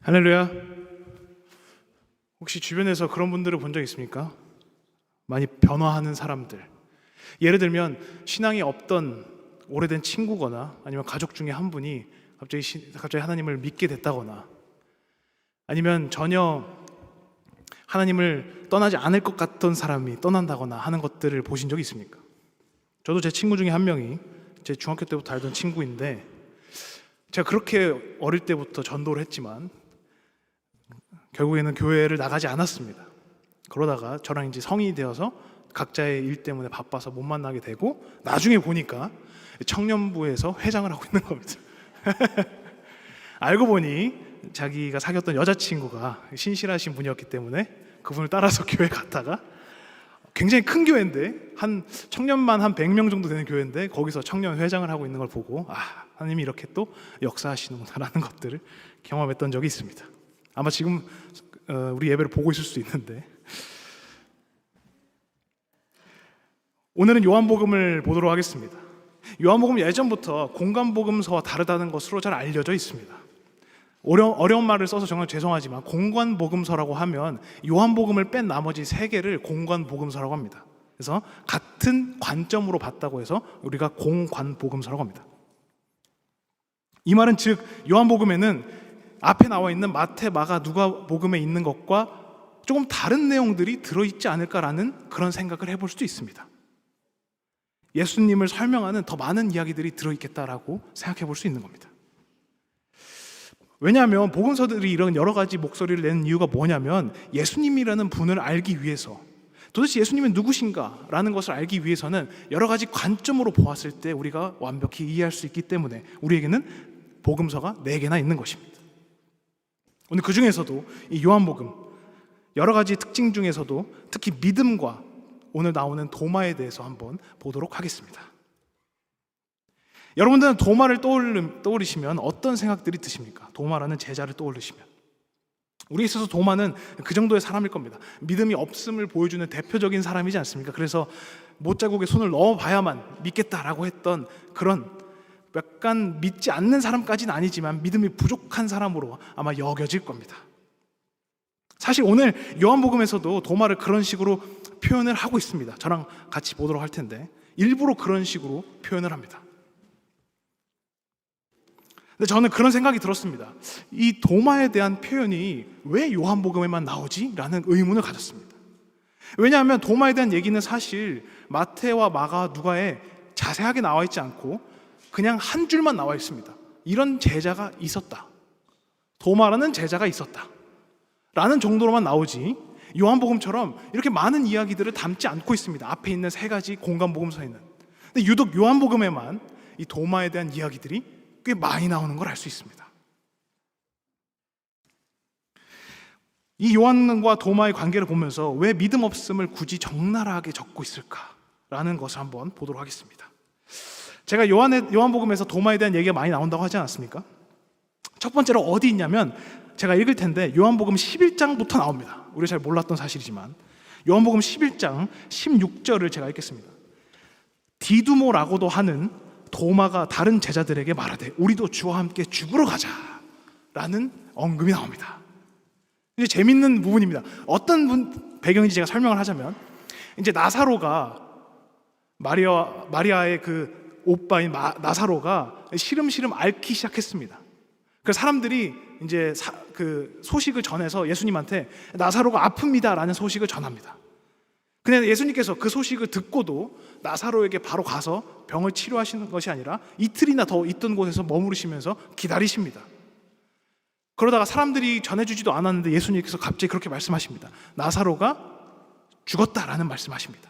할렐루야. 혹시 주변에서 그런 분들을 본 적 있습니까? 많이 변화하는 사람들. 예를 들면 신앙이 없던 오래된 친구거나 아니면 가족 중에 한 분이 갑자기 하나님을 믿게 됐다거나, 아니면 전혀 하나님을 떠나지 않을 것 같던 사람이 떠난다거나 하는 것들을 보신 적이 있습니까? 저도 제 친구 중에 한 명이 제 중학교 때부터 알던 친구인데, 제가 그렇게 어릴 때부터 전도를 했지만 결국에는 교회를 나가지 않았습니다. 그러다가 저랑 이제 성인이 되어서 각자의 일 때문에 바빠서 못 만나게 되고, 나중에 보니까 청년부에서 회장을 하고 있는 겁니다. 알고 보니 자기가 사귀었던 여자친구가 신실하신 분이었기 때문에 그분을 따라서 교회 갔다가, 굉장히 큰 교회인데 한 청년만 한 100명 정도 되는 교회인데 거기서 청년 회장을 하고 있는 걸 보고, 하나님이 이렇게 또 역사하시는구나라는 것들을 경험했던 적이 있습니다. 아마 지금 우리 예배를 보고 있을 수도 있는데, 오늘은 요한복음을 보도록 하겠습니다. 요한복음 예전부터 공관복음서와 다르다는 것으로 잘 알려져 있습니다. 어려운 말을 써서 정말 죄송하지만 공관복음서라고 하면 요한복음을 뺀 나머지 3개를 공관복음서라고 합니다. 그래서 같은 관점으로 봤다고 해서 우리가 공관복음서라고 합니다. 이 말은 즉 요한복음에는 앞에 나와 있는 마태, 마가, 누가복음에 있는 것과 조금 다른 내용들이 들어있지 않을까라는 그런 생각을 해볼 수도 있습니다. 예수님을 설명하는 더 많은 이야기들이 들어있겠다라고 생각해 볼 수 있는 겁니다. 왜냐하면 복음서들이 이런 여러 가지 목소리를 내는 이유가 뭐냐면, 예수님이라는 분을 알기 위해서, 도대체 예수님은 누구신가 라는 것을 알기 위해서는 여러 가지 관점으로 보았을 때 우리가 완벽히 이해할 수 있기 때문에 우리에게는 복음서가 4개나 있는 것입니다. 오늘 그 중에서도 이 요한복음, 여러 가지 특징 중에서도 특히 믿음과 오늘 나오는 도마에 대해서 한번 보도록 하겠습니다. 여러분들은 도마를 떠올리시면 어떤 생각들이 드십니까? 도마라는 제자를 떠올리시면 우리에 있어서 도마는 그 정도의 사람일 겁니다. 믿음이 없음을 보여주는 대표적인 사람이지 않습니까? 그래서 못자국에 손을 넣어봐야만 믿겠다라고 했던 그런, 약간 믿지 않는 사람까지는 아니지만 믿음이 부족한 사람으로 아마 여겨질 겁니다. 사실 오늘 요한복음에서도 도마를 그런 식으로 표현을 하고 있습니다. 저랑 같이 보도록 할 텐데 일부러 그런 식으로 표현을 합니다. 근데 저는 그런 생각이 들었습니다. 이 도마에 대한 표현이 왜 요한복음에만 나오지? 라는 의문을 가졌습니다. 왜냐하면 도마에 대한 얘기는 사실 마태와 마가, 누가에 자세하게 나와 있지 않고 그냥 한 줄만 나와 있습니다. 이런 제자가 있었다, 도마라는 제자가 있었다 라는 정도로만 나오지, 요한복음처럼 이렇게 많은 이야기들을 담지 않고 있습니다. 앞에 있는 3가지 공관복음서에는. 근데 유독 요한복음에만 이 도마에 대한 이야기들이 꽤 많이 나오는 걸 알 수 있습니다. 이 요한과 도마의 관계를 보면서 왜 믿음 없음을 굳이 적나라하게 적고 있을까라는 것을 한번 보도록 하겠습니다. 제가 요한복음에서 도마에 대한 얘기가 많이 나온다고 하지 않았습니까? 첫 번째로 어디 있냐면, 제가 읽을 텐데 요한복음 11장부터 나옵니다. 우리가 잘 몰랐던 사실이지만 요한복음 11장 16절을 제가 읽겠습니다. 디두모라고도 하는 도마가 다른 제자들에게 말하되 우리도 주와 함께 죽으러 가자 라는 언급이 나옵니다. 이제 재밌는 부분입니다. 어떤 배경인지 제가 설명을 하자면, 이제 나사로가 마리아의 그 오빠인 나사로가 시름시름 앓기 시작했습니다. 그래서 사람들이 이제 그 소식을 전해서 예수님한테 나사로가 아픕니다 라는 소식을 전합니다. 근데 예수님께서 그 소식을 듣고도 나사로에게 바로 가서 병을 치료하시는 것이 아니라 이틀이나 더 있던 곳에서 머무르시면서 기다리십니다. 그러다가 사람들이 전해주지도 않았는데 예수님께서 갑자기 그렇게 말씀하십니다. 나사로가 죽었다라는 말씀하십니다.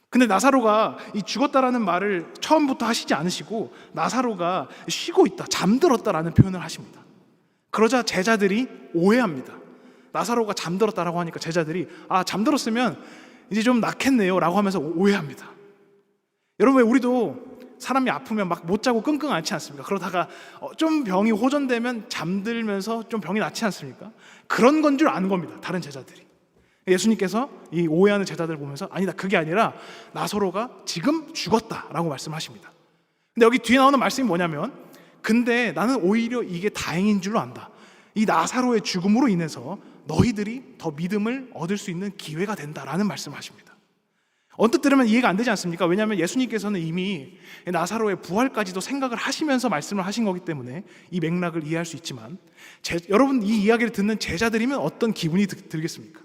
근데 나사로가 이 죽었다라는 말을 처음부터 하시지 않으시고 나사로가 쉬고 있다, 잠들었다라는 표현을 하십니다. 그러자 제자들이 오해합니다. 나사로가 잠들었다라고 하니까 제자들이 잠들었으면 이제 좀 낫겠네요 라고 하면서 오해합니다. 여러분, 우리도 사람이 아프면 막 못 자고 끙끙 앓지 않습니까? 그러다가 좀 병이 호전되면 잠들면서 좀 병이 낫지 않습니까? 그런 건 줄 아는 겁니다, 다른 제자들이. 예수님께서 이 오해하는 제자들을 보면서 아니다, 그게 아니라 나사로가 지금 죽었다라고 말씀하십니다. 근데 여기 뒤에 나오는 말씀이 뭐냐면, 근데 나는 오히려 이게 다행인 줄로 안다. 이 나사로의 죽음으로 인해서 너희들이 더 믿음을 얻을 수 있는 기회가 된다라는 말씀을 하십니다. 언뜻 들으면 이해가 안 되지 않습니까? 왜냐하면 예수님께서는 이미 나사로의 부활까지도 생각을 하시면서 말씀을 하신 거기 때문에 이 맥락을 이해할 수 있지만, 여러분 이 이야기를 듣는 제자들이면 어떤 기분이 들겠습니까?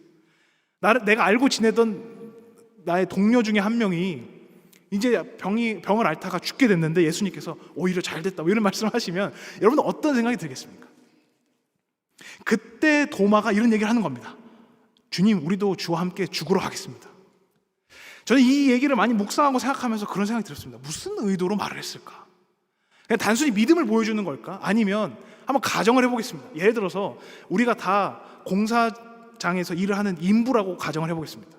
내가 알고 지내던 나의 동료 중에 한 명이 이제 병을 앓다가 죽게 됐는데 예수님께서 오히려 잘 됐다 이런 말씀을 하시면 여러분 어떤 생각이 들겠습니까? 그때 도마가 이런 얘기를 하는 겁니다. 주님, 우리도 주와 함께 죽으러 가겠습니다. 저는 이 얘기를 많이 묵상하고 생각하면서 그런 생각이 들었습니다. 무슨 의도로 말을 했을까? 그냥 단순히 믿음을 보여주는 걸까? 아니면 한번 가정을 해보겠습니다. 예를 들어서 우리가 다 공사장에서 일을 하는 인부라고 가정을 해보겠습니다.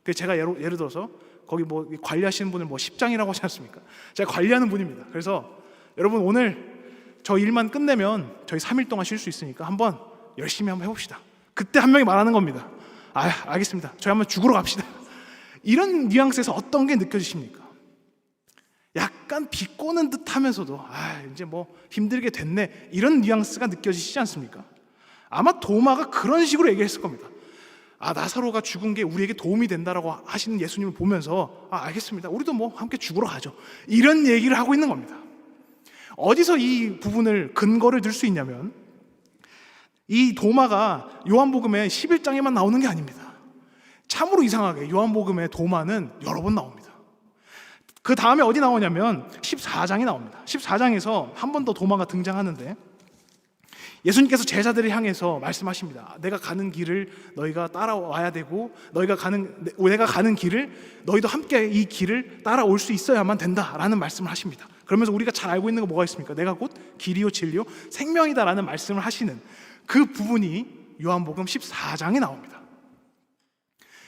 그래서 제가 예를 들어서 거기 뭐 관리하시는 분을 뭐 10장이라고 하지 않습니까? 제가 관리하는 분입니다. 그래서 여러분 오늘 저 일만 끝내면 저희 3일 동안 쉴 수 있으니까 한번 열심히 한번 해봅시다. 그때 한 명이 말하는 겁니다. 알겠습니다. 저희 한번 죽으러 갑시다. 이런 뉘앙스에서 어떤 게 느껴지십니까? 약간 비꼬는 듯 하면서도 이제 뭐 힘들게 됐네 이런 뉘앙스가 느껴지시지 않습니까? 아마 도마가 그런 식으로 얘기했을 겁니다. 나사로가 죽은 게 우리에게 도움이 된다라고 하시는 예수님을 보면서 알겠습니다. 우리도 뭐 함께 죽으러 가죠. 이런 얘기를 하고 있는 겁니다. 어디서 이 부분을 근거를 들 수 있냐면 이 도마가 요한복음의 11장에만 나오는 게 아닙니다. 참으로 이상하게 요한복음의 도마는 여러 번 나옵니다. 그 다음에 어디 나오냐면 14장이 나옵니다. 14장에서 한 번 더 도마가 등장하는데 예수님께서 제자들을 향해서 말씀하십니다. 내가 가는 길을 너희가 따라와야 되고 내가 가는 길을 너희도 함께 이 길을 따라올 수 있어야만 된다라는 말씀을 하십니다. 그러면서 우리가 잘 알고 있는 거 뭐가 있습니까? 내가 곧 길이요 진리요 생명이다라는 말씀을 하시는 그 부분이 요한복음 14장에 나옵니다.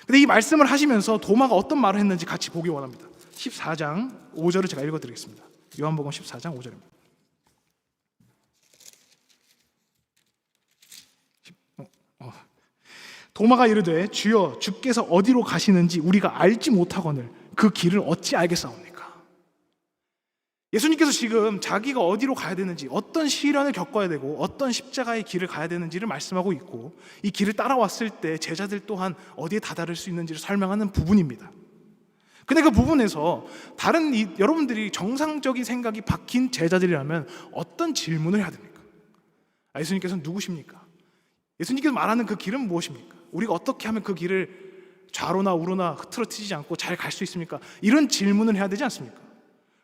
근데 이 말씀을 하시면서 도마가 어떤 말을 했는지 같이 보기 원합니다. 14장 5절을 제가 읽어드리겠습니다. 요한복음 14장 5절입니다. 도마가 이르되 주여 주께서 어디로 가시는지 우리가 알지 못하거늘 그 길을 어찌 알겠사옵니까? 예수님께서 지금 자기가 어디로 가야 되는지, 어떤 시련을 겪어야 되고 어떤 십자가의 길을 가야 되는지를 말씀하고 있고, 이 길을 따라왔을 때 제자들 또한 어디에 다다를 수 있는지를 설명하는 부분입니다. 근데 그 부분에서 여러분들이 정상적인 생각이 박힌 제자들이라면 어떤 질문을 해야 됩니까? 예수님께서는 누구십니까? 예수님께서 말하는 그 길은 무엇입니까? 우리가 어떻게 하면 그 길을 좌로나 우로나 흐트러뜨리지 않고 잘 갈 수 있습니까? 이런 질문을 해야 되지 않습니까?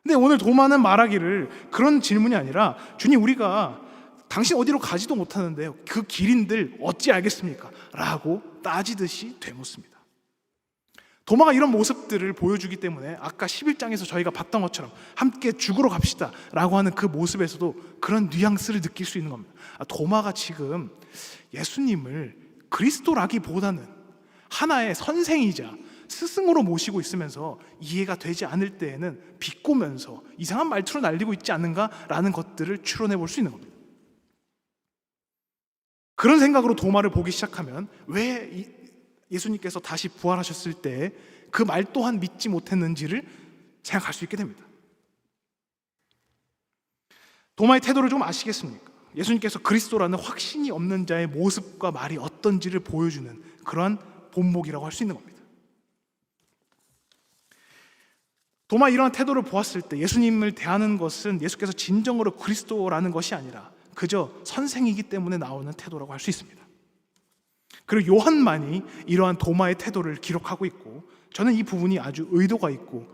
근데 오늘 도마는 말하기를 그런 질문이 아니라 주님, 우리가 당신 어디로 가지도 못하는데 그 길인들 어찌 알겠습니까? 라고 따지듯이 되묻습니다. 도마가 이런 모습들을 보여주기 때문에 아까 11장에서 저희가 봤던 것처럼 함께 죽으러 갑시다 라고 하는 그 모습에서도 그런 뉘앙스를 느낄 수 있는 겁니다. 도마가 지금 예수님을 그리스도라기보다는 하나의 선생이자 스승으로 모시고 있으면서 이해가 되지 않을 때에는 비꼬면서 이상한 말투로 날리고 있지 않는가라는 것들을 추론해 볼 수 있는 겁니다. 그런 생각으로 도마를 보기 시작하면 왜 예수님께서 다시 부활하셨을 때 그 말 또한 믿지 못했는지를 생각할 수 있게 됩니다. 도마의 태도를 좀 아시겠습니까? 예수님께서 그리스도라는 확신이 없는 자의 모습과 말이 어떤지를 보여주는 그러한 본목이라고 할 수 있는 겁니다. 도마 이러한 태도를 보았을 때 예수님을 대하는 것은 예수께서 진정으로 그리스도라는 것이 아니라 그저 선생이기 때문에 나오는 태도라고 할 수 있습니다. 그리고 요한만이 이러한 도마의 태도를 기록하고 있고, 저는 이 부분이 아주 의도가 있고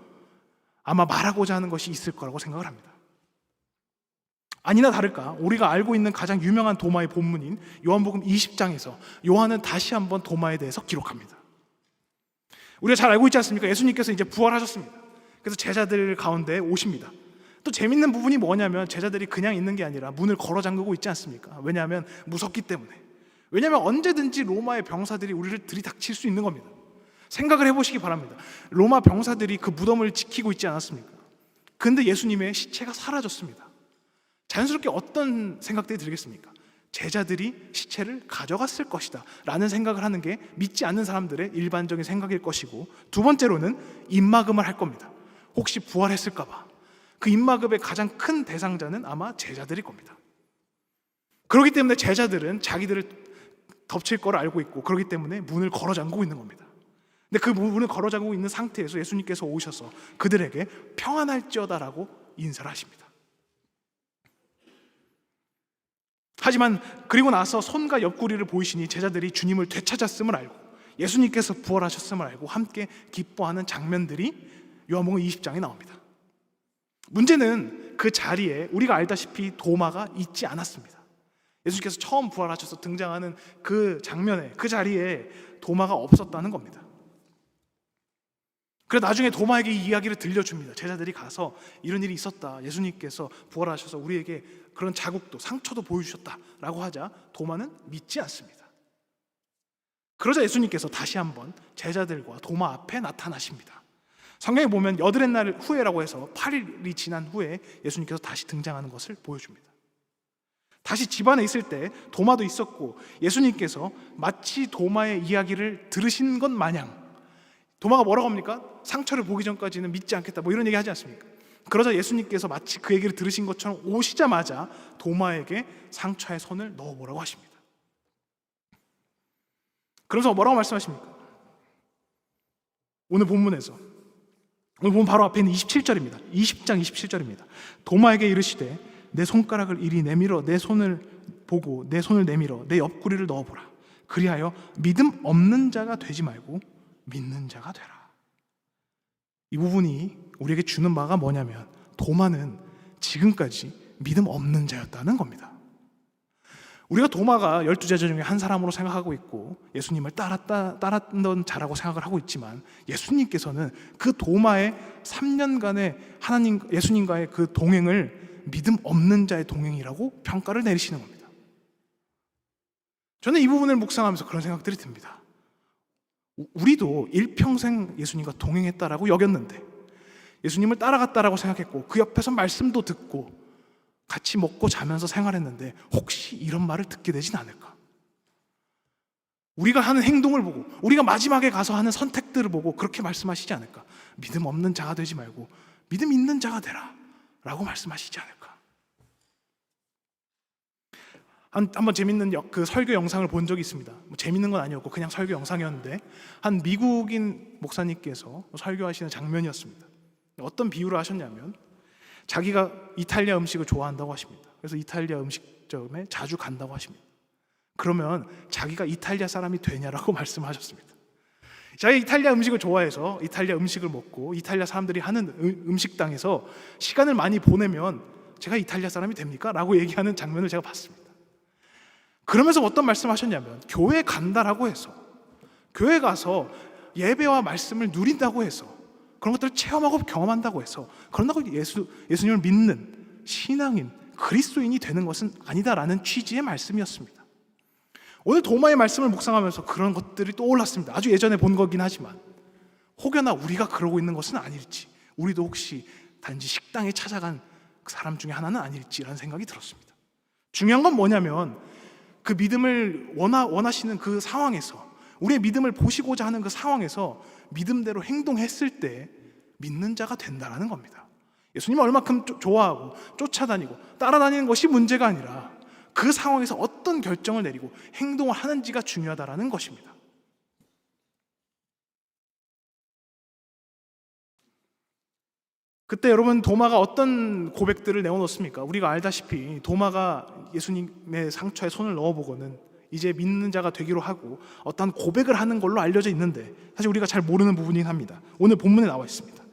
아마 말하고자 하는 것이 있을 거라고 생각을 합니다. 아니나 다를까 우리가 알고 있는 가장 유명한 도마의 본문인 요한복음 20장에서 요한은 다시 한번 도마에 대해서 기록합니다. 우리가 잘 알고 있지 않습니까? 예수님께서 이제 부활하셨습니다. 그래서 제자들 가운데 오십니다. 또 재밌는 부분이 뭐냐면 제자들이 그냥 있는 게 아니라 문을 걸어 잠그고 있지 않습니까? 왜냐하면 무섭기 때문에. 왜냐하면 언제든지 로마의 병사들이 우리를 들이닥칠 수 있는 겁니다. 생각을 해보시기 바랍니다. 로마 병사들이 그 무덤을 지키고 있지 않았습니까? 근데 예수님의 시체가 사라졌습니다. 자연스럽게 어떤 생각들이 들겠습니까? 제자들이 시체를 가져갔을 것이다 라는 생각을 하는 게 믿지 않는 사람들의 일반적인 생각일 것이고, 두 번째로는 입막음을 할 겁니다. 혹시 부활했을까 봐. 그 입막읍의 가장 큰 대상자는 아마 제자들일 겁니다. 그렇기 때문에 제자들은 자기들을 덮칠 걸 알고 있고, 그렇기 때문에 문을 걸어 잠그고 있는 겁니다. 근데 그 문을 걸어 잠그고 있는 상태에서 예수님께서 오셔서 그들에게 평안할지어다라고 인사를 하십니다. 하지만 그리고 나서 손과 옆구리를 보이시니 제자들이 주님을 되찾았음을 알고, 예수님께서 부활하셨음을 알고 함께 기뻐하는 장면들이 요한복음 20장에 나옵니다. 문제는 그 자리에 우리가 알다시피 도마가 있지 않았습니다. 예수님께서 처음 부활하셔서 등장하는 그 장면에, 그 자리에 도마가 없었다는 겁니다. 그래서 나중에 도마에게 이 이야기를 들려줍니다. 제자들이 가서 이런 일이 있었다, 예수님께서 부활하셔서 우리에게 그런 자국도 상처도 보여주셨다라고 하자 도마는 믿지 않습니다. 그러자 예수님께서 다시 한번 제자들과 도마 앞에 나타나십니다. 성경에 보면 여드렛 날 후에라고 해서 8일이 지난 후에 예수님께서 다시 등장하는 것을 보여줍니다. 다시 집안에 있을 때 도마도 있었고, 예수님께서 마치 도마의 이야기를 들으신 것 마냥, 도마가 뭐라고 합니까? 상처를 보기 전까지는 믿지 않겠다, 뭐 이런 얘기 하지 않습니까? 그러자 예수님께서 마치 그 얘기를 들으신 것처럼 오시자마자 도마에게 상처에 손을 넣어보라고 하십니다. 그러면서 뭐라고 말씀하십니까? 오늘 본문에서, 오늘 본 바로 앞에 있는 27절입니다. 20장 27절입니다. 도마에게 이르시되 내 손가락을 이리 내밀어 내 손을 보고 내 손을 내밀어 내 옆구리를 넣어보라. 그리하여 믿음 없는 자가 되지 말고 믿는 자가 되라. 이 부분이 우리에게 주는 바가 뭐냐면, 도마는 지금까지 믿음 없는 자였다는 겁니다. 우리가 도마가 12제자 중에 한 사람으로 생각하고 있고 예수님을 따랐던 자라고 생각을 하고 있지만, 예수님께서는 그 도마의 3년간의 예수님과의 그 동행을 믿음 없는 자의 동행이라고 평가를 내리시는 겁니다. 저는 이 부분을 묵상하면서 그런 생각들이 듭니다. 우리도 일평생 예수님과 동행했다라고 여겼는데, 예수님을 따라갔다라고 생각했고, 그 옆에서 말씀도 듣고 같이 먹고 자면서 생활했는데 혹시 이런 말을 듣게 되진 않을까? 우리가 하는 행동을 보고, 우리가 마지막에 가서 하는 선택들을 보고 그렇게 말씀하시지 않을까? 믿음 없는 자가 되지 말고 믿음 있는 자가 되라 라고 말씀하시지 않을까? 한번 재밌는 그 설교 영상을 본 적이 있습니다. 뭐 재밌는 건 아니었고 그냥 설교 영상이었는데, 한 미국인 목사님께서 설교하시는 장면이었습니다. 어떤 비유를 하셨냐면, 자기가 이탈리아 음식을 좋아한다고 하십니다. 그래서 이탈리아 음식점에 자주 간다고 하십니다. 그러면 자기가 이탈리아 사람이 되냐라고 말씀하셨습니다. 자기가 이탈리아 음식을 좋아해서 이탈리아 음식을 먹고 이탈리아 사람들이 하는 음식당에서 시간을 많이 보내면 제가 이탈리아 사람이 됩니까? 라고 얘기하는 장면을 제가 봤습니다. 그러면서 어떤 말씀하셨냐면, 교회 간다라고 해서, 교회 가서 예배와 말씀을 누린다고 해서, 그런 것들을 체험하고 경험한다고 해서, 그런다고 예수님을 믿는 신앙인, 그리스도인이 되는 것은 아니다라는 취지의 말씀이었습니다. 오늘 도마의 말씀을 묵상하면서 그런 것들이 떠올랐습니다. 아주 예전에 본 거긴 하지만, 혹여나 우리가 그러고 있는 것은 아닐지, 우리도 혹시 단지 식당에 찾아간 그 사람 중에 하나는 아닐지라는 생각이 들었습니다. 중요한 건 뭐냐면, 그 믿음을 원하시는 그 상황에서, 우리의 믿음을 보시고자 하는 그 상황에서 믿음대로 행동했을 때 믿는 자가 된다는 겁니다. 예수님을 얼마큼 좋아하고 쫓아다니고 따라다니는 것이 문제가 아니라 그 상황에서 어떤 결정을 내리고 행동을 하는지가 중요하다는 것입니다. 그때 여러분, 도마가 어떤 고백들을 내어놓습니까? 우리가 알다시피 도마가 예수님의 상처에 손을 넣어보고는 이제 믿는 자가 되기로 하고 어떤 고백을 하는 걸로 알려져 있는데, 사실 우리가 잘 모르는 부분이긴 합니다. 오늘 본문에 나와 있습니다.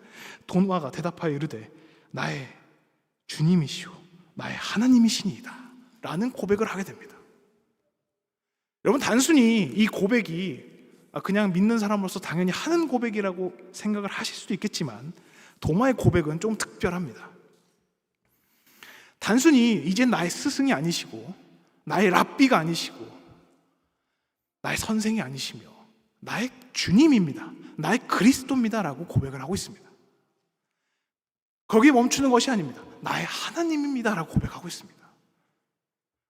도마가 대답하여 이르되 나의 주님이시오 나의 하나님이시니이다 라는 고백을 하게 됩니다. 여러분, 단순히 이 고백이 그냥 믿는 사람으로서 당연히 하는 고백이라고 생각을 하실 수도 있겠지만, 도마의 고백은 좀 특별합니다. 단순히 이제 나의 스승이 아니시고 나의 랍비가 아니시고 나의 선생이 아니시며 나의 주님입니다, 나의 그리스도입니다 라고 고백을 하고 있습니다. 거기에 멈추는 것이 아닙니다. 나의 하나님입니다 라고 고백하고 있습니다.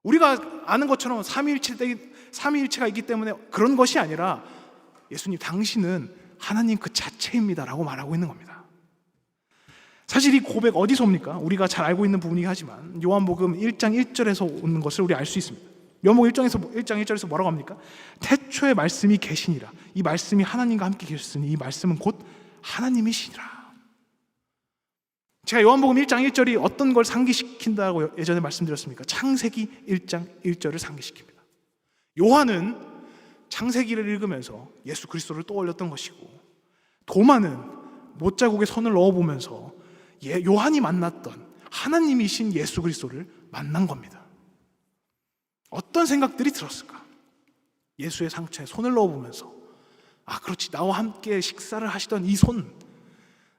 우리가 아는 것처럼 삼위일체가 있기 때문에 그런 것이 아니라, 예수님 당신은 하나님 그 자체입니다 라고 말하고 있는 겁니다. 사실 이 고백 어디서 옵니까? 우리가 잘 알고 있는 부분이긴 하지만 요한복음 1장 1절에서 오는 것을 우리 알 수 있습니다. 요한복음 1장 1절에서 뭐라고 합니까? 태초에 말씀이 계시니라. 이 말씀이 하나님과 함께 계셨으니 이 말씀은 곧 하나님이시니라. 제가 요한복음 1장 1절이 어떤 걸 상기시킨다고 예전에 말씀드렸습니까? 창세기 1장 1절을 상기시킵니다. 요한은 창세기를 읽으면서 예수 그리스도를 떠올렸던 것이고, 도마는 못자국에 손을 넣어보면서 요한이 만났던 하나님이신 예수 그리스도를 만난 겁니다. 어떤 생각들이 들었을까? 예수의 상처에 손을 넣어보면서, 아 그렇지, 나와 함께 식사를 하시던 이 손,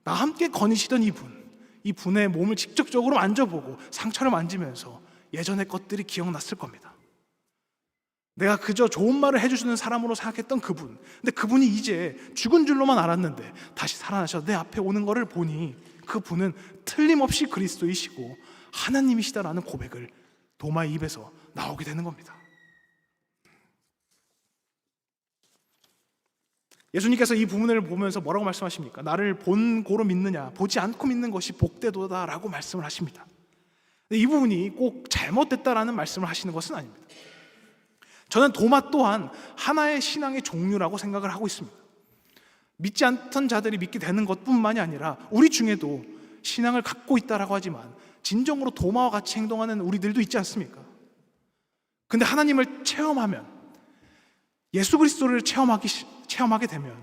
나와 함께 거니시던 이 분의 몸을 직접적으로 만져보고 상처를 만지면서 예전의 것들이 기억났을 겁니다. 내가 그저 좋은 말을 해주시는 사람으로 생각했던 그분, 근데 그분이 이제 죽은 줄로만 알았는데 다시 살아나셔서 내 앞에 오는 것을 보니 그분은 틀림없이 그리스도이시고 하나님이시다라는 고백을 도마의 입에서 나오게 되는 겁니다. 예수님께서 이 부분을 보면서 뭐라고 말씀하십니까? 나를 본고로 믿느냐, 보지 않고 믿는 것이 복되도다라고 말씀을 하십니다. 이 부분이 꼭 잘못됐다라는 말씀을 하시는 것은 아닙니다. 저는 도마 또한 하나의 신앙의 종류라고 생각을 하고 있습니다. 믿지 않던 자들이 믿게 되는 것뿐만이 아니라 우리 중에도 신앙을 갖고 있다라고 하지만 진정으로 도마와 같이 행동하는 우리들도 있지 않습니까? 근데 하나님을 체험하면, 예수 그리스도를 체험하게 되면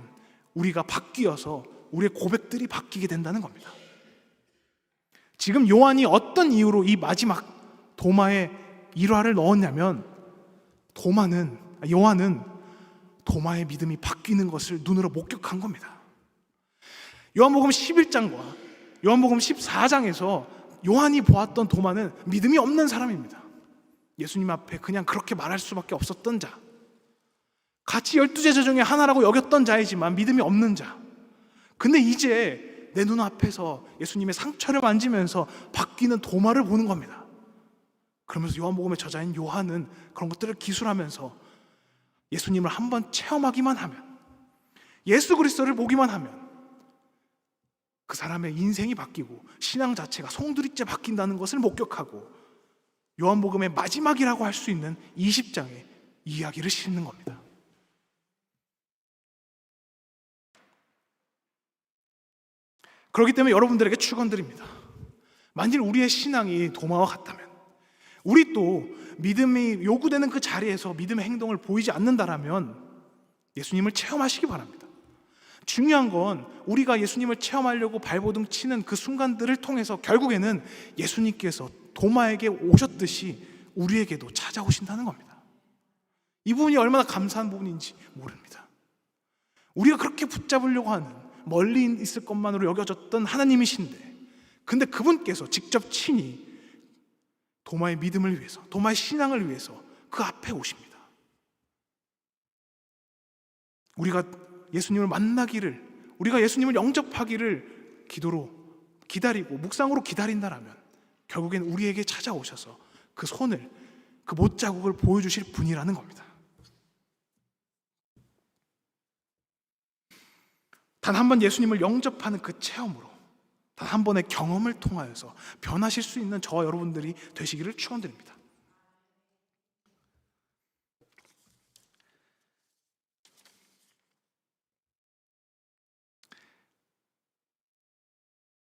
우리가 바뀌어서 우리의 고백들이 바뀌게 된다는 겁니다. 지금 요한이 어떤 이유로 이 마지막 도마에 일화를 넣었냐면, 요한은 도마의 믿음이 바뀌는 것을 눈으로 목격한 겁니다. 요한복음 11장과 요한복음 14장에서 요한이 보았던 도마는 믿음이 없는 사람입니다. 예수님 앞에 그냥 그렇게 말할 수밖에 없었던 자, 같이 12제자 중에 하나라고 여겼던 자이지만 믿음이 없는 자. 근데 이제 내 눈앞에서 예수님의 상처를 만지면서 바뀌는 도마를 보는 겁니다. 그러면서 요한복음의 저자인 요한은 그런 것들을 기술하면서 예수님을 한번 체험하기만 하면, 예수 그리스도를 보기만 하면 그 사람의 인생이 바뀌고 신앙 자체가 송두리째 바뀐다는 것을 목격하고 요한복음의 마지막이라고 할 수 있는 20장의 이야기를 싣는 겁니다. 그렇기 때문에 여러분들에게 축원드립니다. 만일 우리의 신앙이 도마와 같다면, 우리 또 믿음이 요구되는 그 자리에서 믿음의 행동을 보이지 않는다라면 예수님을 체험하시기 바랍니다. 중요한 건 우리가 예수님을 체험하려고 발버둥 치는 그 순간들을 통해서 결국에는 예수님께서 도마에게 오셨듯이 우리에게도 찾아오신다는 겁니다. 이 부분이 얼마나 감사한 부분인지 모릅니다. 우리가 그렇게 붙잡으려고 하는, 멀리 있을 것만으로 여겨졌던 하나님이신데, 근데 그분께서 직접 친히 도마의 믿음을 위해서, 도마의 신앙을 위해서 그 앞에 오십니다. 우리가 예수님을 만나기를, 우리가 예수님을 영접하기를 기도로 기다리고 묵상으로 기다린다라면 결국엔 우리에게 찾아오셔서 그 손을, 그 못자국을 보여주실 분이라는 겁니다. 단 한 번 예수님을 영접하는 그 체험으로, 단 한 번의 경험을 통하여서 변하실 수 있는 저와 여러분들이 되시기를 축원드립니다.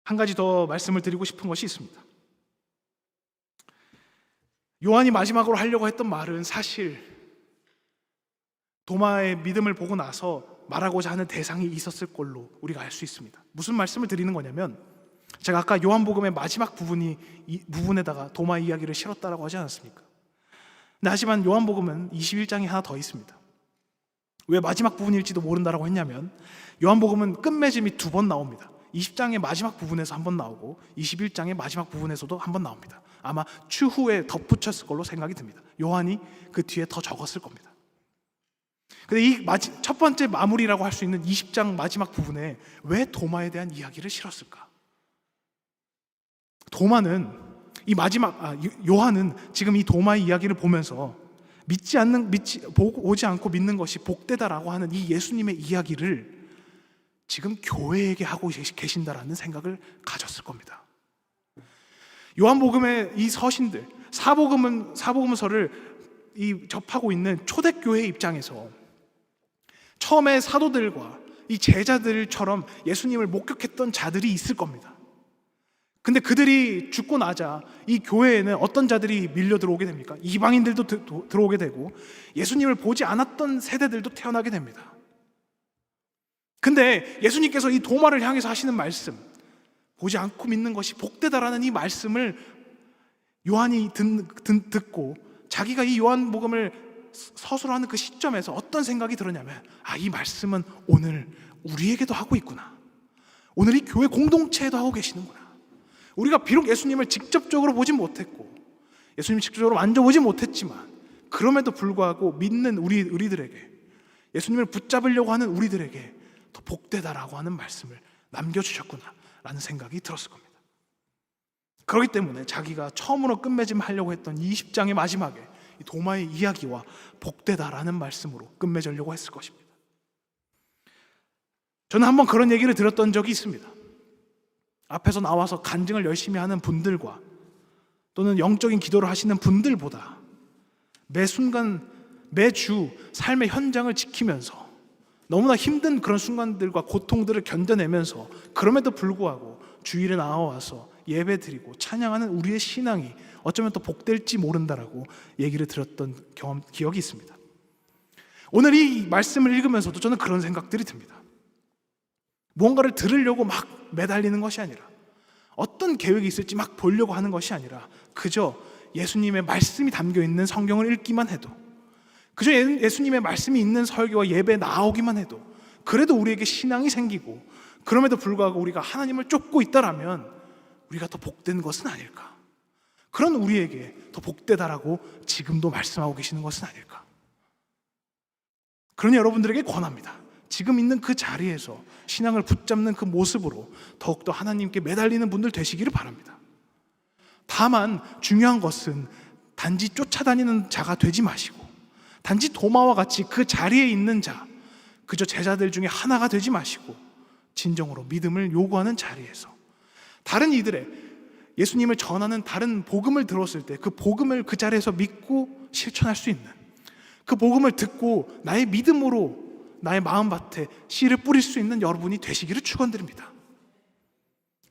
한 가지 더 말씀을 드리고 싶은 것이 있습니다. 요한이 마지막으로 하려고 했던 말은 사실 도마의 믿음을 보고 나서 말하고자 하는 대상이 있었을 걸로 우리가 알 수 있습니다. 무슨 말씀을 드리는 거냐면, 제가 아까 요한복음의 마지막 부분에다가 도마 이야기를 실었다라고 하지 않았습니까? 근데 하지만 요한복음은 21장이 하나 더 있습니다. 왜 마지막 부분일지도 모른다라고 했냐면, 요한복음은 끝맺음이 2번 나옵니다. 20장의 마지막 부분에서 한 번 나오고 21장의 마지막 부분에서도 한 번 나옵니다. 아마 추후에 덧붙였을 걸로 생각이 듭니다. 요한이 그 뒤에 더 적었을 겁니다. 근데 이 첫 번째 마무리라고 할 수 있는 20장 마지막 부분에 왜 도마에 대한 이야기를 실었을까? 요한은 지금 이 도마의 이야기를 보면서 오지 않고 믿는 것이 복되다라고 하는 이 예수님의 이야기를 지금 교회에게 하고 계신다라는 생각을 가졌을 겁니다. 요한복음의 이 서신들, 사복음서를 접하고 있는 초대교회 입장에서 처음에 사도들과 이 제자들처럼 예수님을 목격했던 자들이 있을 겁니다. 근데 그들이 죽고 나자 이 교회에는 어떤 자들이 밀려 들어오게 됩니까? 이방인들도 들어오게 되고 예수님을 보지 않았던 세대들도 태어나게 됩니다. 근데 예수님께서 이 도마를 향해서 하시는 말씀, 보지 않고 믿는 것이 복되다라는 이 말씀을 요한이 듣고 자기가 이 요한복음을 서술하는 그 시점에서 어떤 생각이 들었냐면, 이 말씀은 오늘 우리에게도 하고 있구나. 오늘 이 교회 공동체에도 하고 계시는구나. 우리가 비록 예수님을 직접적으로 보진 못했고 예수님을 직접적으로 만져보지 못했지만 그럼에도 불구하고 믿는 우리들에게, 예수님을 붙잡으려고 하는 우리들에게 더 복되다라고 하는 말씀을 남겨주셨구나 라는 생각이 들었을 겁니다. 그렇기 때문에 자기가 처음으로 끝맺음하려고 했던 이 20장의 마지막에 이 도마의 이야기와 복되다라는 말씀으로 끝맺으려고 했을 것입니다. 저는 한번 그런 얘기를 들었던 적이 있습니다. 앞에서 나와서 간증을 열심히 하는 분들과 또는 영적인 기도를 하시는 분들보다 매 순간 매주 삶의 현장을 지키면서 너무나 힘든 그런 순간들과 고통들을 견뎌내면서 그럼에도 불구하고 주일에 나와서 예배드리고 찬양하는 우리의 신앙이 어쩌면 또 복될지 모른다라고 얘기를 들었던 기억이 있습니다. 오늘 이 말씀을 읽으면서도 저는 그런 생각들이 듭니다. 무언가를 들으려고 막 매달리는 것이 아니라, 어떤 계획이 있을지 막 보려고 하는 것이 아니라, 그저 예수님의 말씀이 담겨있는 성경을 읽기만 해도, 그저 예수님의 말씀이 있는 설교와 예배에 나오기만 해도 그래도 우리에게 신앙이 생기고, 그럼에도 불구하고 우리가 하나님을 쫓고 있다라면 우리가 더 복된 것은 아닐까? 그런 우리에게 더 복되다라고 지금도 말씀하고 계시는 것은 아닐까? 그러니 여러분들에게 권합니다. 지금 있는 그 자리에서 신앙을 붙잡는 그 모습으로 더욱더 하나님께 매달리는 분들 되시기를 바랍니다. 다만 중요한 것은 단지 쫓아다니는 자가 되지 마시고, 단지 도마와 같이 그 자리에 있는 자, 그저 제자들 중에 하나가 되지 마시고 진정으로 믿음을 요구하는 자리에서 다른 이들의, 예수님을 전하는 다른 복음을 들었을 때 그 복음을 그 자리에서 믿고 실천할 수 있는, 그 복음을 듣고 나의 믿음으로 나의 마음밭에 씨를 뿌릴 수 있는 여러분이 되시기를 축원드립니다.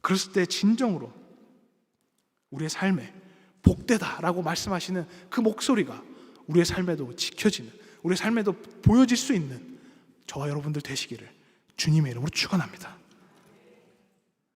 그랬을 때 진정으로 우리의 삶에 복되다라고 말씀하시는 그 목소리가 우리의 삶에도 지켜지는, 우리의 삶에도 보여질 수 있는 저와 여러분들 되시기를 주님의 이름으로 축원합니다.